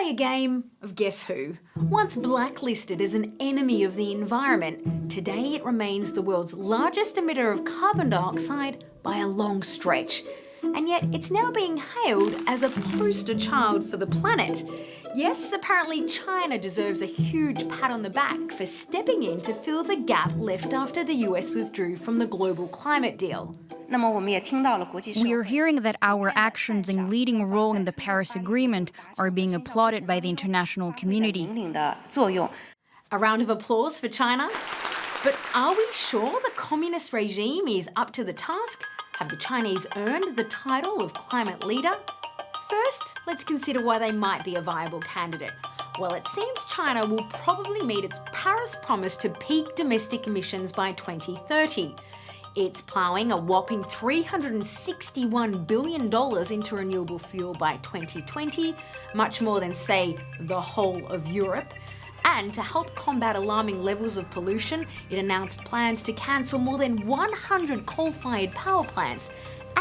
play a game of guess who. Once blacklisted as an enemy of the environment, today it remains the world's largest emitter of carbon dioxide by a long stretch. And yet it's now being hailed as a poster child for the planet. Yes, apparently China deserves a huge pat on the back for stepping in to fill the gap left after the US withdrew from the global climate deal. We are hearing that our actions in leading a role in the Paris Agreement are being applauded by the international community. A round of applause for China? But are we sure the communist regime is up to the task? Have the Chinese earned the title of climate leader? First, let's consider why they might be a viable candidate. Well, it seems China will probably meet its Paris promise to peak domestic emissions by 2030. It's ploughing a whopping $361 billion into renewable fuel by 2020, much more than, say, the whole of Europe. And to help combat alarming levels of pollution, it announced plans to cancel more than 100 coal-fired power plants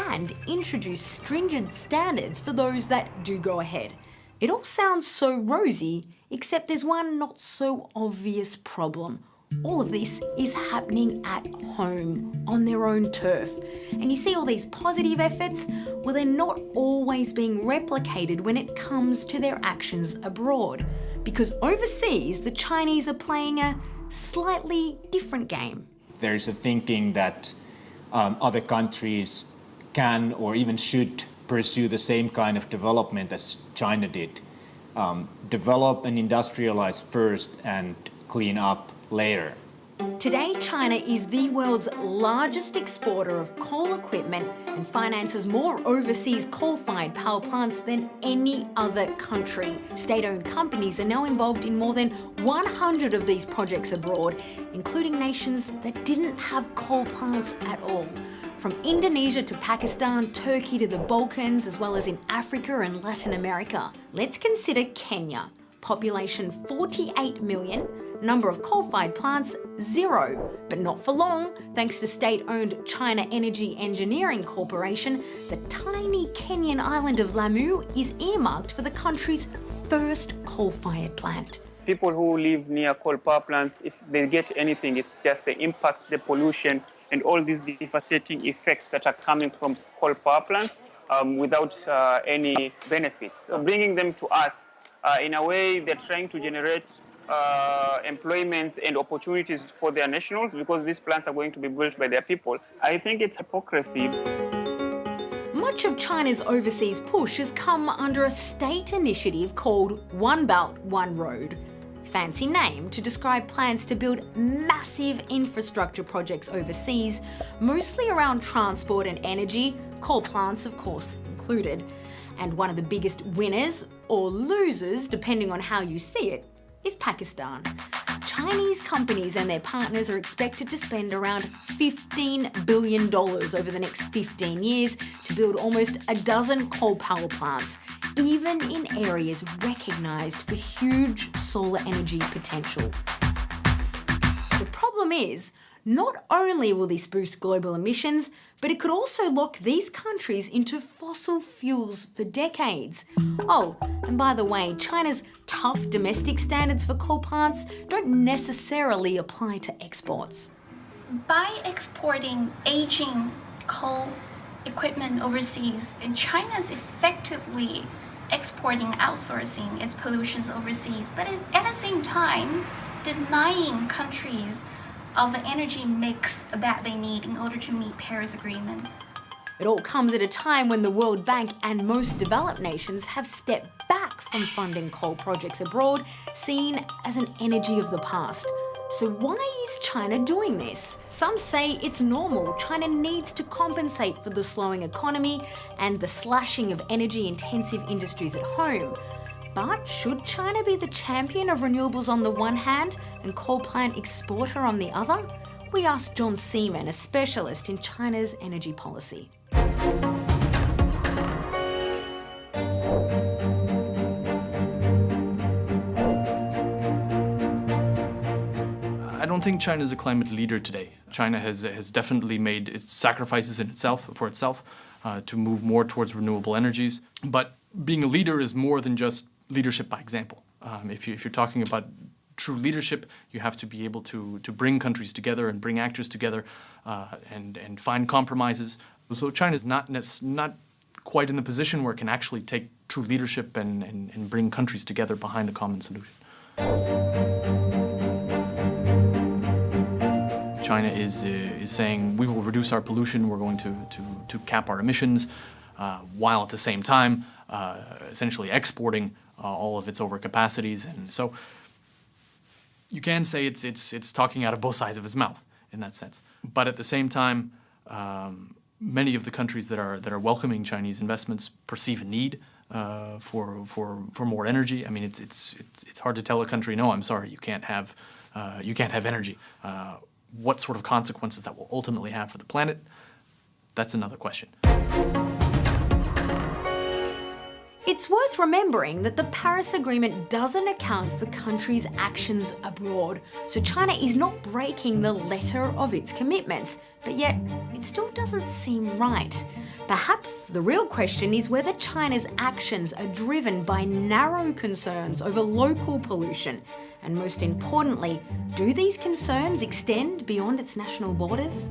and introduce stringent standards for those that do go ahead. It all sounds so rosy, except there's one not so obvious problem. All of this is happening at home, on their own turf. And you see all these positive efforts? Well, they're not always being replicated when it comes to their actions abroad. Because overseas, the Chinese are playing a slightly different game. There's a thinking that other countries can or even should pursue the same kind of development as China did. Develop and industrialize first and clean up later. Today, China is the world's largest exporter of coal equipment and finances more overseas coal-fired power plants than any other country. State-owned companies are now involved in more than 100 of these projects abroad, including nations that didn't have coal plants at all. From Indonesia to Pakistan, Turkey to the Balkans, as well as in Africa and Latin America. Let's consider Kenya. Population 48 million, number of coal-fired plants 0. But not for long, thanks to state-owned China Energy Engineering Corporation, the tiny Kenyan island of Lamu is earmarked for the country's first coal-fired plant. People who live near coal power plants, if they get anything, it's just the impact, the pollution, and all these devastating effects that are coming from coal power plants without any benefits. So bringing them to us, in a way, they're trying to generate employments and opportunities for their nationals because these plants are going to be built by their people. I think it's hypocrisy. Much of China's overseas push has come under a state initiative called One Belt, One Road. Fancy name to describe plans to build massive infrastructure projects overseas, mostly around transport and energy, coal plants of course included. And one of the biggest winners, or losers, depending on how you see it, is Pakistan. Chinese companies and their partners are expected to spend around $15 billion over the next 15 years to build almost a dozen coal power plants, even in areas recognised for huge solar energy potential. The problem is, not only will this boost global emissions, but it could also lock these countries into fossil fuels for decades. Oh, and by the way, China's tough domestic standards for coal plants don't necessarily apply to exports. By exporting aging coal equipment overseas, China is effectively exporting, outsourcing its pollutions overseas, but at the same time, denying countries of the energy mix that they need in order to meet Paris Agreement. It all comes at a time when the World Bank and most developed nations have stepped back from funding coal projects abroad, seen as an energy of the past. So why is China doing this? Some say it's normal. China needs to compensate for the slowing economy and the slashing of energy-intensive industries at home. But should China be the champion of renewables on the one hand and coal plant exporter on the other? We asked John Seaman, a specialist in China's energy policy. I don't think China is a climate leader today. China has definitely made its sacrifices for itself to move more towards renewable energies. But being a leader is more than just leadership by example. If you're talking about true leadership, you have to be able to bring countries together and bring actors together and find compromises. So China is not quite in the position where it can actually take true leadership and bring countries together behind a common solution. China is saying we will reduce our pollution, we're going to cap our emissions, while at the same time essentially exporting all of its overcapacities. And so you can say it's talking out of both sides of its mouth in that sense. But at the same time, many of the countries that are welcoming Chinese investments perceive a need for more energy. I mean, it's hard to tell a country, no, I'm sorry, you can't have energy. What sort of consequences that will ultimately have for the planet, that's another question. It's worth remembering that the Paris Agreement doesn't account for countries' actions abroad, so China is not breaking the letter of its commitments, but yet it still doesn't seem right. Perhaps the real question is whether China's actions are driven by narrow concerns over local pollution, and most importantly, do these concerns extend beyond its national borders?